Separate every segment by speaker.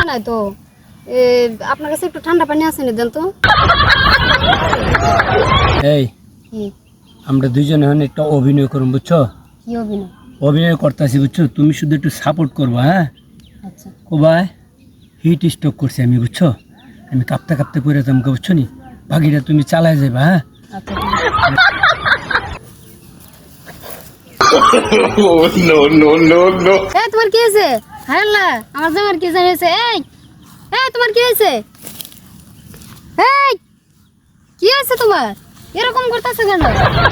Speaker 1: নাই তো আপনার কাছে একটু ঠান্ডা পানি আছে নি দেন তো।
Speaker 2: এই আমরা দুইজন এখন একটা অভিনয় করব বুঝছো?
Speaker 1: কি অভিনয়?
Speaker 2: অভিনয় করতেছি বুঝছো, তুমি শুধু একটু সাপোর্ট করবা। হ্যাঁ
Speaker 1: আচ্ছা
Speaker 2: ও ভাই হিট স্ট্রোক করছি আমি বুঝছো, আমি কাঁপতে কাঁপতে পড়ে যাম বুঝছো নি, বাকিটা তুমি চালায় যাবা। হ্যাঁ
Speaker 1: আচ্ছা এই তোমার কি হয়েছে? হায় আল্লাহ আমার জামার কি জানিয়েছে? এই এই তোমার কি হয়েছে? এই কি হয়েছে তোমার? এরকম করতেছে কেন?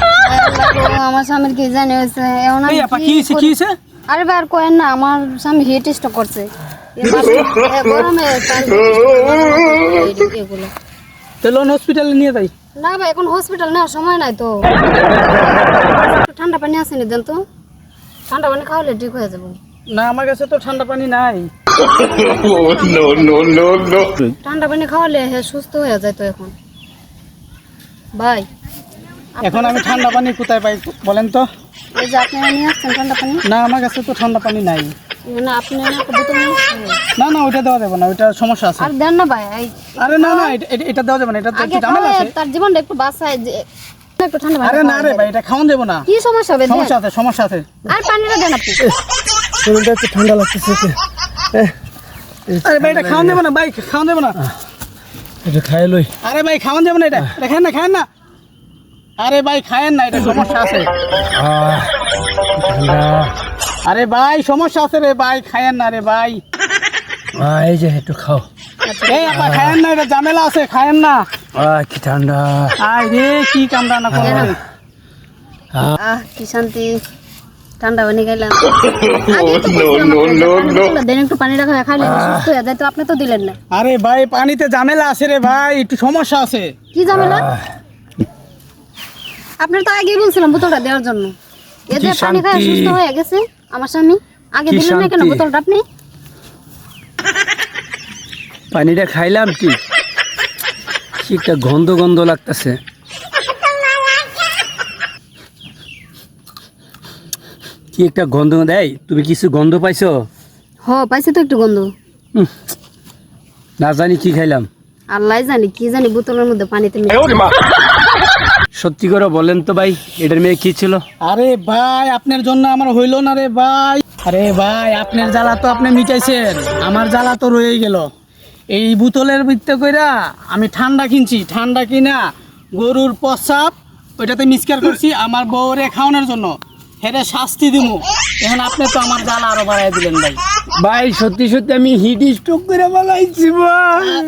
Speaker 1: হায় আল্লাহ গো, আমার স্বামীর কি জানিয়েছে? এখন আমি
Speaker 2: কি হয়েছে কি হয়েছে?
Speaker 1: আরে ভাই আর কয়েন না, আমার স্বামী হিট স্ট্রোক করছে গরমে এগুলো।
Speaker 2: তাহলে হসপিটালে নিয়ে যাই।
Speaker 1: না ভাই এখন হসপিটাল নেওয়ার সময় নাই তো। ঠান্ডা পানি আছে নি দেন তো, ঠান্ডা পানি খাওয়ালে ঠিক হয়ে যাবো।
Speaker 2: না আমার কাছে তো ঠান্ডা পানি নাই।
Speaker 1: ঠান্ডা পানি খাওয়ালে সুস্থ হয়ে যায় তো। এখন ভাই
Speaker 2: এখন আমি ঠান্ডা পানি কোথায় পাই বলেন তো?
Speaker 1: এই যে আপনি নিয়ে আসছেন ঠান্ডা পানি।
Speaker 2: না আমার কাছে তো ঠান্ডা পানি নাই।
Speaker 1: না আপনি একটা বোতল নিয়ে আসছেন।
Speaker 2: না না ওইটা দেওয়া যাবে না, ওইটা সমস্যা আছে।
Speaker 1: আর দেন না ভাই।
Speaker 2: আরে না না এটা দেওয়া যাবে না, এটা
Speaker 1: আগে
Speaker 2: ঝামেলা আছে।
Speaker 1: তার জীবনটা একটু বাঁচায় যে একটু ঠান্ডা পানি।
Speaker 2: আরে না রে ভাই এটা খাওয়ান যাবে না।
Speaker 1: কি সমস্যা হবে?
Speaker 2: সমস্যা আছে সমস্যা আছে।
Speaker 1: আর পানিটা দেন আপনি।
Speaker 2: শরীরটা একটু ঠান্ডা লাগতেছে। আরে ভাই এটা খাওয়ান যাবে না ভাই, খাওয়ান যাবে না। এটা খাই লই। আরে ভাই খাওয়ান যাবে না, এটা খান না খান না। আরে ভাই খায়েন না, এটা সমস্যা আছে। আরে ভাই সমস্যা আছে রে ভাই, খায়েন না রে ভাই। এই যে একটু খাও। এই আপা খায়েন না, এটা ঝামেলা আছে, খায়েন না। কি ঠান্ডা। আয় রে কি কামড়া না করে।
Speaker 1: কি শান্তি, ঠান্ডা পানি খাইলাম। দেন একটু পানি রাখা খাইলে সুস্থ হয়ে যায় তো, আপনি তো দিলেন না।
Speaker 2: আরে ভাই পানিতে ঝামেলা আছে রে ভাই, একটু সমস্যা আছে।
Speaker 1: কি ঝামেলা? আপনার তো আগেই বলছিলাম বোতলটা দেওয়ার জন্য। এতে পানি খায় সুস্থ হয়ে গেছে আমার স্বামী। আগে দিলেন না কেন বোতলটা আপনি?
Speaker 2: পানিটা খাইলাম কি একটা গন্ধ গন্ধ লাগতেছে। কি একটা গন্ধ দেয়। তুমি কিছু গন্ধ পাইছো?
Speaker 1: পাইছি তো একটু গন্ধ।
Speaker 2: না জানি কি খাইলাম,
Speaker 1: আল্লাহ জানি কি জানি বোতলের মধ্যে পানিতে।
Speaker 2: সত্যি করে বলেন তো ভাই এটার মেয়ে কি ছিল? আরে ভাই আপনার জন্য আমার হইলো না রে ভাই। আরে ভাই আপনার জ্বালা তো আপনি মিটাইছেন, আমার জ্বালা তো রয়ে গেল। এই বোতলের ভিতরে কইরা আমি ঠান্ডা কিনছি, ঠান্ডা কিনা গরুর প্রস্রাব ওইটাতে মিক্সচার করছি আমার বউরে খাওয়ানোর জন্য। হেরে শাস্তি দিব। এখন আপনি তো আমার জ্বালা আরো বাড়াই দিলেন ভাই। ভাই সত্যি সত্যি আমি হিট স্ট্রোক করে বানাইছি ভাই।